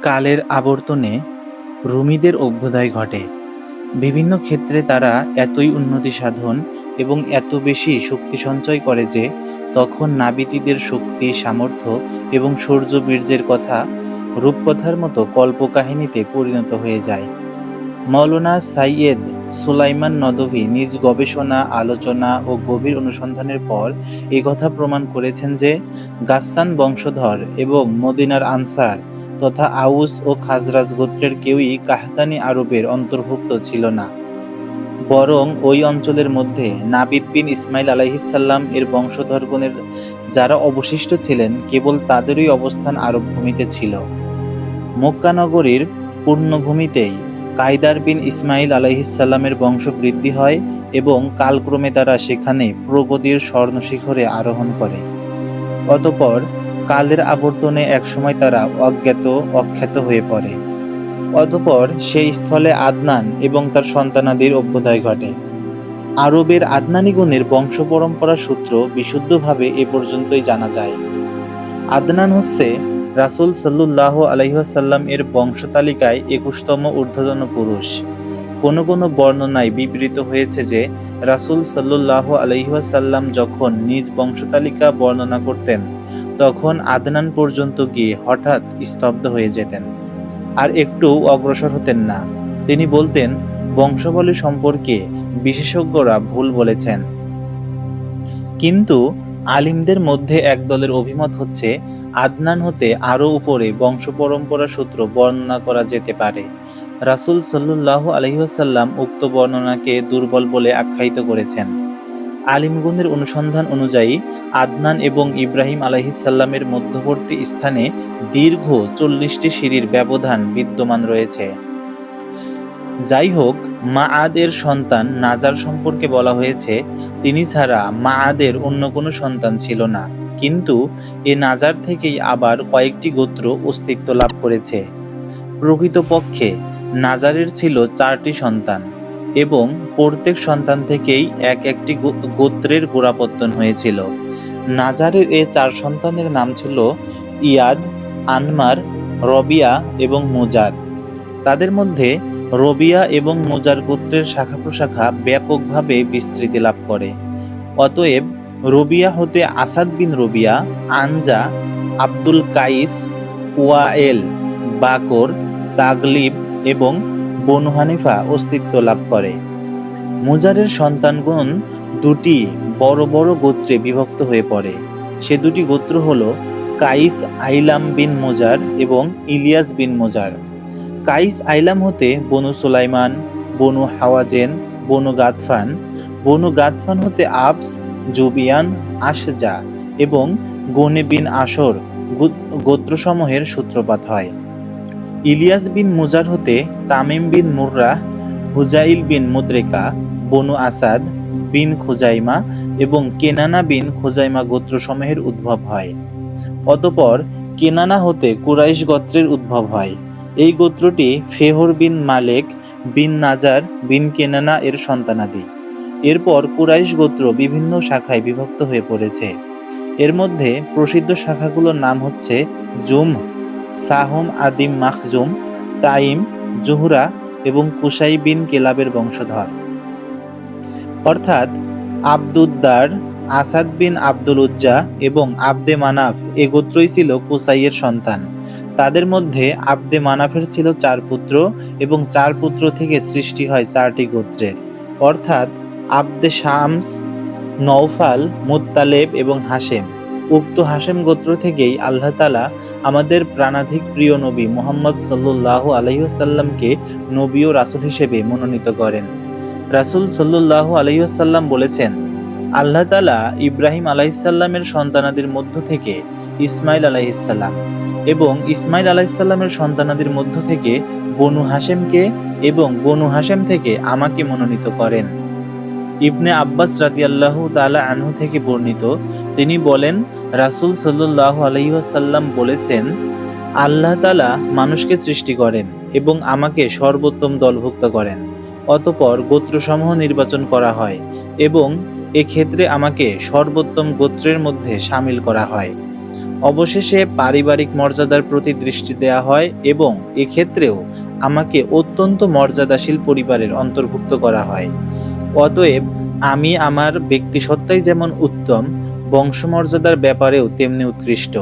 কালের আবর্তনে রুমিদের অভ্যুদয় ঘটে। বিভিন্ন ক্ষেত্রে তারা এতই উন্নতি সাধন এবং এত বেশি শক্তি সঞ্চয় করে যে তখন নাবিতীদের শক্তি, সামর্থ্য এবং শৌর্য-বীর্যের কথা রূপকথার মতো কল্পকাহিনীতে পরিণত হয়ে যায়। মাওলানা সাইয়্যেদ সুলাইমান নদভী নিজ গবেষণা, আলোচনা ও গভীর অনুসন্ধানের পর একথা প্রমাণ করেছেন যে গাসসান বংশধর এবং মদিনার আনসার তথা আউস ও খাজরাজ গোত্রের কেউই কাহতানি আরবের অন্তর্ভুক্ত ছিল না, বরং ওই অঞ্চলের মধ্যে নাবিদ বিন ইসমাইল আলাইহিসসালাম এর বংশধরগণের যারা অবশিষ্ট ছিলেন কেবল তাদেরই অবস্থান আরব ভূমিতে ছিল। মক্কা নগরীর পূর্ণভূমিতেই কায়দার বিন ইসমাইল আলাইহিসসালামের বংশ বৃদ্ধি হয় এবং কালক্রমে তারা সেখানে প্রগতির স্বর্ণশিখরে আরোহণ করে। অতঃপর কালের আবর্তনে একসময় তারা অখ্যাত হয়ে পড়ে। অতঃপর সেই স্থলে আদনান এবং তার সন্তানাদির অভ্যুদয় ঘটে। আরবের আদনানীগণের বংশ পরম্পরা সূত্র বিশুদ্ধভাবে এ পর্যন্তই জানা যায়। আদনান হচ্ছে রাসূল সাল্লাল্লাহু আলাইহি ওয়াসাল্লাম এর বংশতালিকায় ২১তম ঊর্ধ্বতন পুরুষ। কোনো কোনো বর্ণনায় বিবৃত হয়েছে যে রাসূল সাল্লাল্লাহু আলাইহি ওয়াসাল্লাম যখন নিজ বংশতালিকা বর্ণনা করতেন তখন আদনান পর্যন্ত গিয়ে হঠাৎ স্তব্ধ হয়ে যেতেন, আর একটু অগ্রসর হতেন না। তিনি বলতেন, বংশাবলী সম্পর্কে বিশেষজ্ঞরা ভুল বলেছেন। কিন্তু আলিমদের মধ্যে এক দলের অভিমত হচ্ছে আদনান হতে আরও উপরে বংশ পরম্পরা সূত্র বর্ণনা করা যেতে পারে। রাসূল সাল্লাল্লাহু আলাইহি ওয়াসাল্লাম উক্ত বর্ণনাকে দুর্বল বলে আখ্যায়িত করেছেন। আলিমগণের অনুসন্ধান অনুযায়ী আদনান এবং ইব্রাহিম আলাইহিসসালামের মধ্যবর্তী স্থানে দীর্ঘ ৪০টি সিঁড়ির ব্যবধান বিদ্যমান রয়েছে। যাই হোক, মাআদের সন্তান নাজার সম্পর্কে বলা হয়েছে তিনি ছাড়া মাআদের অন্য কোনো সন্তান ছিল না, কিন্তু এ নাজার থেকেই আবার কয়েকটি গোত্র অস্তিত্ব লাভ করেছে। প্রকৃতপক্ষে নাজারের ছিল ৪টি সন্তান এবং প্রত্যেক সন্তান থেকেই একটি গোত্রের গোড়াপত্তন হয়েছিল। নাজারের এ ৪ সন্তানের নাম ছিল ইয়াদ, আনমার, রবিয়া এবং মুজার। তাদের মধ্যে রবিয়া এবং মুজার গোত্রের শাখা প্রশাখা ব্যাপকভাবে বিস্তৃতি লাভ করে। অতএব রবিয়া হতে আসাদ বিন রবিয়া, আনজা, আব্দুল কাইস, ওয়ায়েল, বাকর, তাগলিব এবং বনু হানিফা অস্তিত্ব লাভ করে। মুজারের সন্তানগণ দুটি বড় বড় গোত্রে বিভক্ত হয়ে পড়ে। সে দুটি গোত্র হল কাইস আইলাম বিন মুজার এবং ইলিয়াস বিন মুজার। কাইস আইলাম হতে বনু সুলাইমান, বনু হাওয়াজেন, বনু গাতফান হতে আবস, জুবিয়ান, আশজা এবং গনে বিন আসর গোত্রসমূহের সূত্রপাত হয়। ইলিয়াস বিন মুজার হতে তামিম বিন মুররাহ, হুজাইল বিন মুদ্রেকা, বনু আসাদ বিন খুজাইমা এবং কেনানা বিন খুজাইমা গোত্রসমূহের উদ্ভব হয়। অতঃপর কেনানা হতে কুরাইশ গোত্রের উদ্ভব হয়। এই গোত্রটি ফেহর বিন মালেক বিন নাজার বিন কেনানা এর সন্তানাদি। এরপর কুরাইশ গোত্র বিভিন্ন শাখায় বিভক্ত হয়ে পড়েছে। এর মধ্যে প্রসিদ্ধ শাখাগুলোর নাম হচ্ছে জুমহ, সাহম আদিম মাখজুম, তাইম, জুহরা এবং কুসাই বিন কেলাবের বংশধর। অর্থাৎ আব্দুদ্দার, আসাদ বিন আব্দুল উজ্জা এবং আবদে মানাফ এ গোত্রই ছিল কুসাইয়ের সন্তান। তাদের মধ্যে আবদে মানাফের ছিল ৪ পুত্র এবং ৪ পুত্র থেকে সৃষ্টি হয় ৪টি গোত্রের, অর্থাৎ আবদে শামস, নওফাল, মুত্তালেব এবং হাশেম। উক্ত হাশেম গোত্র থেকেই আল্লাহ তাআলা আমাদের প্রাণাধিক প্রিয় নবী মুহাম্মদ সাল্লাল্লাহু আলাইহি ওয়াসাল্লামকে নবী ও রাসূল হিসেবে মনোনীত করেন। রাসূল সাল্লাল্লাহু আলাইহি ওয়াসাল্লাম বলেছেন, আল্লাহ তাআলা ইব্রাহিম আলাইহিসসালামের সন্তানাদির মধ্য থেকে ইসমাইল আলাইহিসসালাম এবং ইসমাইল আলাইহিসসালামের সন্তানাদির মধ্য থেকে বনু হাশেমকে এবং বনু হাশেম থেকে আমাকে মনোনীত করেন। ইবনে আব্বাস রাদিয়াল্লাহু তাআলা আনহু থেকে বর্ণিত, তিনি বলেন, রাসূল সাল্লাল্লাহু আলাইহি ওয়াসাল্লাম বলেছেন, আল্লাহ তাআলা মানুষকে সৃষ্টি করেন এবং আমাকে সর্বোত্তম দলভুক্ত করেন। অতঃপর গোত্রসমূহ নির্বাচন করা হয় এবং এক্ষেত্রে আমাকে সর্বোত্তম গোত্রের মধ্যে শামিল করা হয়। অবশেষে পারিবারিক মর্যাদার প্রতি দৃষ্টি দেয়া হয় এবং এক্ষেত্রেও আমাকে অত্যন্ত মর্যাদাশীল পরিবারের অন্তর্ভুক্ত করা হয়। অতএব আমি আমার ব্যক্তিসত্তাই যেমন উত্তম, বংশমর্যাদার ব্যাপারেও তেমনি উৎকৃষ্ট।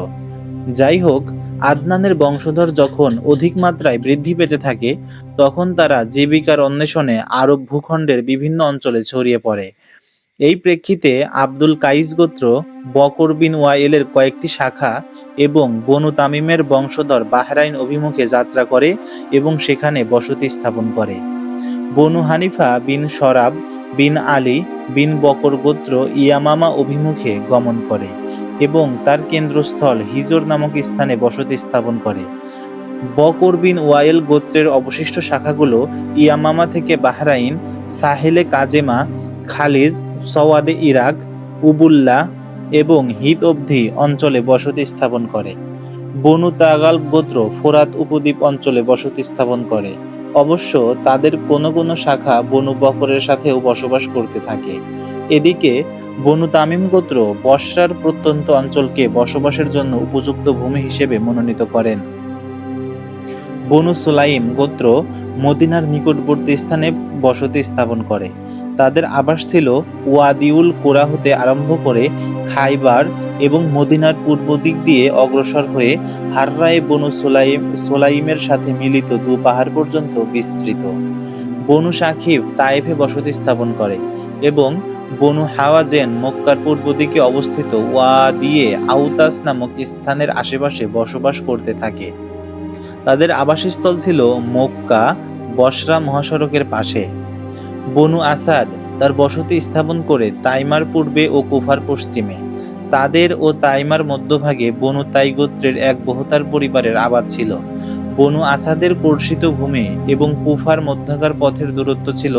যাই হোক, আদনানের বংশধর যখন অধিক মাত্রায় বৃদ্ধি পেতে থাকে, তখন তারা জীবিকার অন্বেষণে আরব ভূখণ্ডের বিভিন্ন অঞ্চলে ছড়িয়ে পড়ে। এই প্রেক্ষিতে আব্দুল কাইস গোত্র বকর বিন ওয়াইলের কয়েকটি শাখা এবং বনু তামিমের বংশধর বাহরাইন অভিমুখে যাত্রা করে এবং সেখানে বসতি স্থাপন করে। বনু হানিফা বিন সরাব বিন আলী বিন বকর গোত্র ইয়ামামা অভিমুখে গমন করে এবং তার কেন্দ্রস্থল হিজর নামক স্থানে বসতি স্থাপন করে। বকর বিন ওয়াইল গোত্রের অবশিষ্ট শাখাগুলো ইয়ামামা থেকে বাহরাইন, সাহেলে কাজেমা, খালিজ, সওয়াদে ইরাক, উবুল্লা এবং হিত অবধি অঞ্চলে বসতি স্থাপন করে। বনু তাগাল গোত্র ফোরাত উপদ্বীপ অঞ্চলে বসতি স্থাপন করে। অবশ্য তাদের কোনো কোনো শাখা বনু বকরের সাথেও বসবাস করতে থাকে। এদিকে বনু তামিম গোত্র বসরার প্রত্যন্ত অঞ্চলকে বসবাসের জন্য উপযুক্ত ভূমি হিসেবে মনোনীত করেন। বনু সুলাইম গোত্র মদিনার নিকটবর্তী স্থানে বসতি স্থাপন করে। তাদের আবাস ছিল ওয়াদিউল কোরা হতে আরম্ভ করে খাইবার এবং মদিনার পূর্ব দিক দিয়ে অগ্রসর হয়ে হাররায়ে বনু সোলাইমের সাথে মিলিত দু পাহাড় পর্যন্ত বিস্তৃত। বনু সাকিব তায়েফে বসতি স্থাপন করে এবং বনু হাওয়াজেন মক্কার পূর্ব দিকে অবস্থিত ওয়াদিয়ে আউতাস নামক স্থানের আশেপাশে বসবাস করতে থাকে। তাদের আবাসস্থল ছিল মক্কা বসরা মহাসড়কের পাশে। বনু আসাদ তার বসতি স্থাপন করে তাইমার পূর্বে ও কুফার পশ্চিমে। তাদের ও তাইমার মধ্যভাগে বনু তাই গোত্রের এক বহুতার পরিবারের আবাদ ছিল। বনু আসাদের কর্ষিত ভূমি এবং কুফার মধ্যকার পথের দূরত্ব ছিল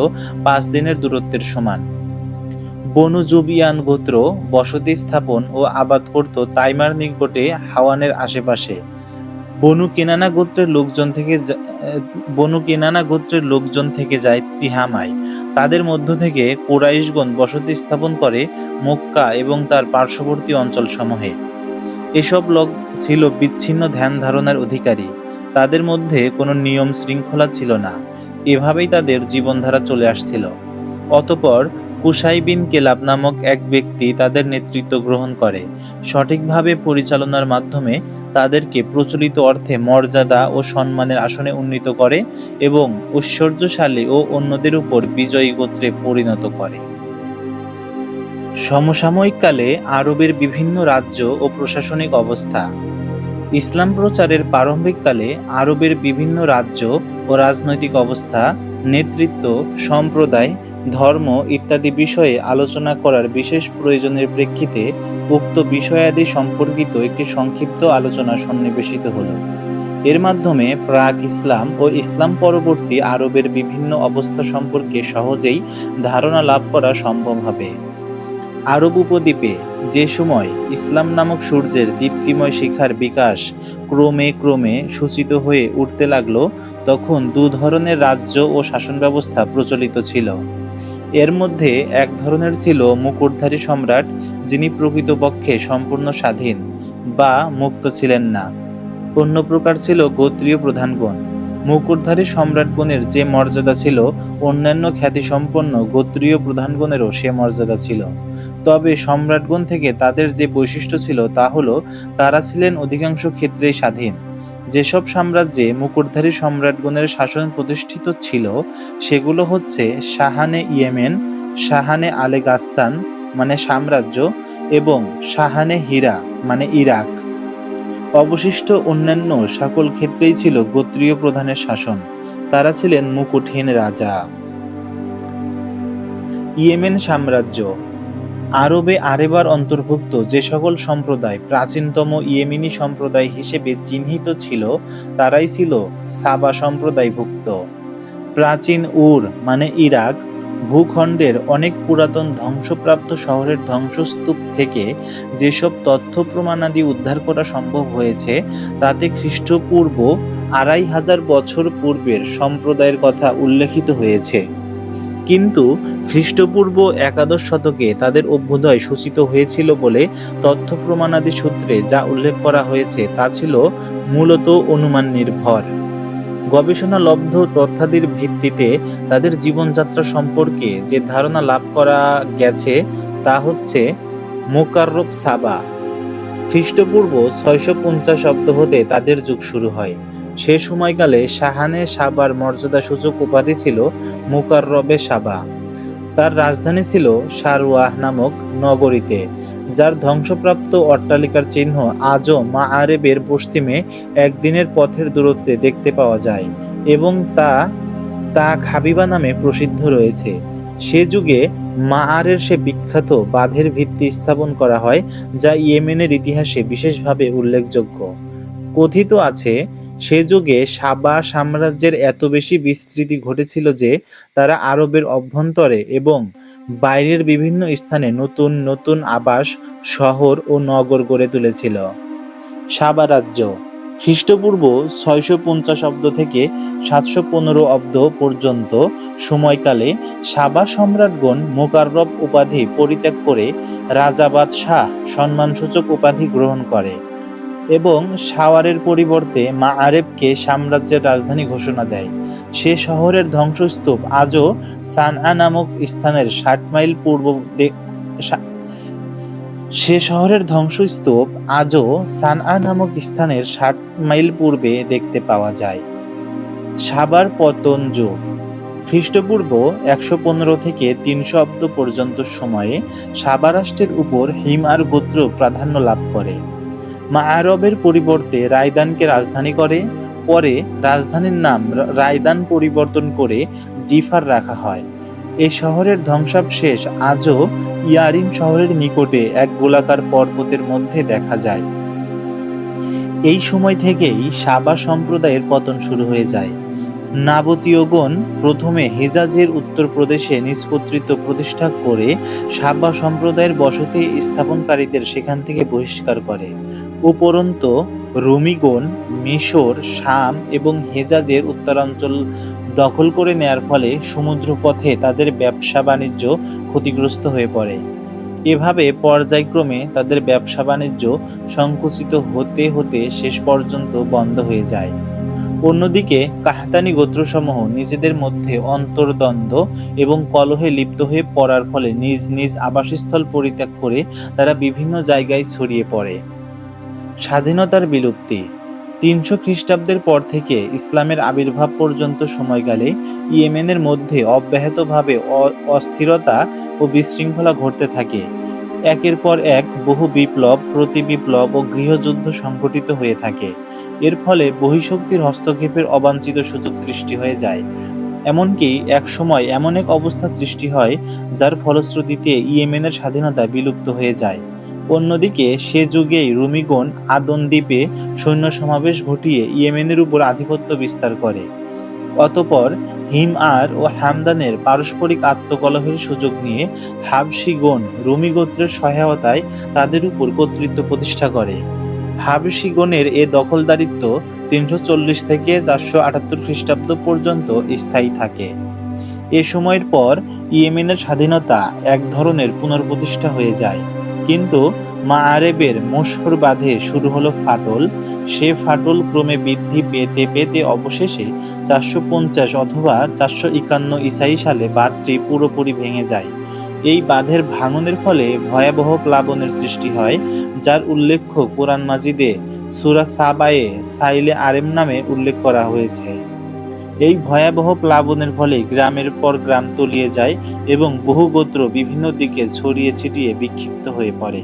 5 দিনের দূরত্বের সমান। বনু জুবিয়ান গোত্র বসতি স্থাপন ও আবাদ করত তাইমার নিকটে হাওয়ানের আশেপাশে। বনু কেনানা গোত্রের লোকজন থেকে যায় তিহামায়। তাদের মধ্য থেকে কুরাইশগণ বসতি স্থাপন করে মক্কা এবং তার পার্শ্ববর্তী অঞ্চলসমূহে। এসব লোক ছিল বিচ্ছিন্ন ধ্যান ধারণার অধিকারী। তাদের মধ্যে কোনো নিয়ম শৃঙ্খলা ছিল না। এভাবেই তাদের জীবনধারা চলে আসছিল। অতঃপর কুসাই বিন কেলাব নামক এক ব্যক্তি তাদের নেতৃত্ব গ্রহণ করে। সঠিকভাবে পরিচালনার মাধ্যমে তাদেরকে প্রচলিত অর্থে মর্যাদা ও সম্মানের আসনে উন্নীত করে এবং ঐশ্বর্যশালী ও অন্যদের উপর বিজয়ী গোত্রে পরিণত করে। সমসাময়িককালে আরবের বিভিন্ন রাজ্য ও প্রশাসনিক অবস্থা। ইসলাম প্রচারের প্রারম্ভিককালে আরবের বিভিন্ন রাজ্য ও রাজনৈতিক অবস্থা, নেতৃত্ব, সম্প্রদায়, ধর্ম ইত্যাদি বিষয়ে আলোচনা করার বিশেষ প্রয়োজনের প্রেক্ষিতে উক্ত বিষয়াদি সম্পর্কিত একটি সংক্ষিপ্ত আলোচনা সন্নিবেশিত হল। এর মাধ্যমে প্রাক ইসলাম ও ইসলাম পরবর্তী আরবের বিভিন্ন অবস্থা সম্পর্কে সহজেই ধারণা লাভ করা সম্ভব হবে। আরব উপদ্বীপে যে সময় ইসলাম নামক সূর্যের দীপ্তিময় শিখার বিকাশ ক্রমে ক্রমে সূচিত হয়ে উঠতে লাগল, তখন দু ধরনের রাজ্য ও শাসন ব্যবস্থা প্রচলিত ছিল। এর মধ্যে এক ধরনের ছিল মুকুটধারী সম্রাট, যিনি প্রকৃতপক্ষে সম্পূর্ণ স্বাধীন বা মুক্ত ছিলেন না। অন্য প্রকার ছিল গোত্রীয় প্রধানগণ। মুকুটধারী সম্রাটগণের যে মর্যাদা ছিল, অন্যান্য খ্যাতিসম্পন্ন গোত্রীয় প্রধানগণেরও সে মর্যাদা ছিল। তবে সম্রাটগণ থেকে তাদের যে বৈশিষ্ট্য ছিল তা হলো, তারা ছিলেন অধিকাংশ ক্ষেত্রেই স্বাধীন। যেসব সাম্রাজ্যে মুকুটধারী সম্রাটগণের শাসন প্রতিষ্ঠিত ছিল সেগুলো হচ্ছে শাহানে ইয়েমেন, শাহানে আলে গাসসান মানে সাম্রাজ্য এবং শাহানে হীরা মানে ইরাক। অবশিষ্ট অন্যান্য সকল ক্ষেত্রেই ছিল গোত্রীয় প্রধানের শাসন। তারা ছিলেন মুকুটহীন রাজা। ইয়েমেন সাম্রাজ্য। আরবে আরেবার অন্তর্ভুক্ত যে সকল সম্প্রদায় প্রাচীনতম ইয়েমেনি সম্প্রদায় হিসেবে চিহ্নিত ছিল তারাই ছিল সাবা সম্প্রদায়ভুক্ত। প্রাচীন উর মানে ইরাক ভূখণ্ডের অনেক পুরাতন ধ্বংসপ্রাপ্ত শহরের ধ্বংসস্তূপ থেকে যেসব তথ্য প্রমাণাদি উদ্ধার করা সম্ভব হয়েছে তাতে খ্রিস্টপূর্ব 2500 বছর পূর্বের সম্প্রদায়ের কথা উল্লেখিত হয়েছে। কিন্তু খ্রিস্টপূর্ব একাদশ শতকে তাদের অভ্যুদয় সূচিত হয়েছিল বলে তথ্য প্রমাণাদি সূত্রে যা উল্লেখ করা হয়েছে তা ছিল মূলত অনুমান নির্ভর। গবেষণালব্ধ তথ্যাদির ভিত্তিতে তাদের জীবনযাত্রা সম্পর্কে যে ধারণা লাভ করা গেছে তা হচ্ছে মোকাররব সাবা। খ্রিস্টপূর্ব 650 অব্দ হতে তাদের যুগ শুরু হয়। সে সময়কালে শাহানে সাবার মর্যাদাসূচক উপাধি ছিল মুকাররবে সাবা। তার রাজধানী ছিল সারওয়াহ নামক নগরীতে, যার ধ্বংসপ্রাপ্ত অট্টালিকার চিহ্ন আজও মাআরেবের পশ্চিমে একদিনের পথের দূরত্বে দেখতে পাওয়া যায় এবং তা খাবিবা নামে প্রসিদ্ধ রয়েছে। সে যুগে মাআরের সে বিখ্যাত বাঁধের ভিত্তি স্থাপন করা হয়, যা ইয়েমেনের ইতিহাসে বিশেষভাবে উল্লেখযোগ্য। কথিত আছে, সে যুগে সাবা সাম্রাজ্যের এত বেশি বিস্তৃতি ঘটেছিল যে তারা আরবের অভ্যন্তরে এবং বাইরের বিভিন্ন স্থানে নতুন নতুন আবাস, শহর ও নগর গড়ে তুলেছিল। সাবা রাজ্য খ্রিস্টপূর্ব 650 অব্দ থেকে 715 অব্দ পর্যন্ত সময়কালে সাবা সম্রাটগণ মোকাররব উপাধি পরিত্যাগ করে রাজাবাদ শাহ সম্মানসূচক উপাধি গ্রহণ করে এবং সাওয়ারের পরিবর্তে মাআরেবকে সাম্রাজ্যের রাজধানী ঘোষণা দেয়। সে শহরের ধ্বংসস্তূপ আজও সানআ নামক স্থানের 60 মাইল পূর্ব পূর্বে দেখতে পাওয়া যায়। সাবার পতন যুগ খ্রিস্টপূর্ব 115 থেকে 300 অব্দ পর্যন্ত সময়ে সাবা রাষ্ট্রের উপর হিমআর গোত্র প্রাধান্য লাভ করে। মাআরবের পরিবর্তে রায়দানকে রাজধানী করে। পরে রাজধানীর নাম রায়দান পরিবর্তন করে জিফার রাখা হয়। এ শহরের ধ্বংসাবশেষ আজও ইয়ারিম শহরের নিকটে এক গোলাকার পর্বতের মধ্যে দেখা যায়। এই সময় থেকেই সাবা সম্প্রদায়ের পতন শুরু হয়ে যায়। নাবতীয়গণ প্রথমে হেজাজের উত্তর প্রদেশে নিজ কর্তৃত্ব প্রতিষ্ঠা করে সাবা সম্প্রদায়ের বসতি স্থাপনকারীদের সেখান থেকে বহিষ্কার করে। উপরন্তু রোমিগণ মিশর, শাম এবং হেজাজের উত্তরাঞ্চল দখল করে নেয়ার ফলে সমুদ্রপথে তাদের ব্যবসা-বাণিজ্য ক্ষতিগ্রস্ত হয়ে পড়ে। এভাবে পর্যায়ক্রমে তাদের ব্যবসা-বাণিজ্য সংকুচিত হতে হতে শেষ পর্যন্ত বন্ধ হয়ে যায়। অন্যদিকে কাহতানি গোত্রসমূহ নিজেদের মধ্যে অন্তর্দ্বন্দ্ব এবং কলহে লিপ্ত হয়ে পড়ার ফলে নিজ নিজ আবাসস্থল পরিত্যাগ করে তারা বিভিন্ন জায়গায় ছড়িয়ে পড়ে। স্বাধীনতার বিলুপ্তি 300 খ্রিস্টাব্দের পর থেকে ইসলামের আবির্ভাব পর্যন্ত সময়কালে ইয়েমেনের মধ্যে অব্যাহতভাবে অস্থিরতা ও বিশৃঙ্খলা ঘটতে থাকে। একের পর এক বহু বিপ্লব, প্রতিবিপ্লব ও গৃহযুদ্ধ সংঘটিত হয়ে থাকে। এর ফলে বহিঃশক্তির হস্তক্ষেপের অবাঞ্ছিত সুযোগ সৃষ্টি হয়ে যায়। এমনকি এক সময় এমন এক অবস্থা সৃষ্টি হয় যার ফলশ্রুতিতে ইয়েমেনের স্বাধীনতা বিলুপ্ত হয়ে যায়। অন্যদিকে সে যুগেই রুমিগণ আদন দ্বীপে সৈন্য সমাবেশ ঘটিয়ে ইয়েমেনের উপর আধিপত্য বিস্তার করে। অতঃপর হিমআর ও হামদানের পারস্পরিক আত্মকলহের সুযোগ নিয়ে হাবশিগণ রুমি গোত্রের সহায়তায় তাদের উপর কর্তৃত্ব প্রতিষ্ঠা করে। হাবশিগণের এ দখলদারিত্ব 340 থেকে 478 খ্রিস্টাব্দ পর্যন্ত স্থায়ী থাকে। এ সময়ের পর ইয়েমেনের স্বাধীনতা এক ধরনের পুনঃপ্রতিষ্ঠা হয়ে যায়। কিন্তু মাআরেবের মশহুর বাঁধে শুরু হলো ফাটল। সে ফাটল ক্রমে বৃদ্ধি পেতে পেতে অবশেষে 450 অথবা 451 ঈসাই সালে বাঁধটি পুরোপুরি ভেঙে যায়। এই বাঁধের ভাঙনের ফলে ভয়াবহ প্লাবনের সৃষ্টি হয়, যার উল্লেখ কোরআন মাজিদে সূরা সাবায়ে সাইলে আরেম নামে উল্লেখ করা হয়েছে। এই ভয়াবহ প্লাবনের ফলে গ্রামের পর গ্রাম তলিয়ে যায় এবং বহু গোত্র বিভিন্ন দিকে ছড়িয়ে ছিটিয়ে বিক্ষিপ্ত হয়ে পড়ে।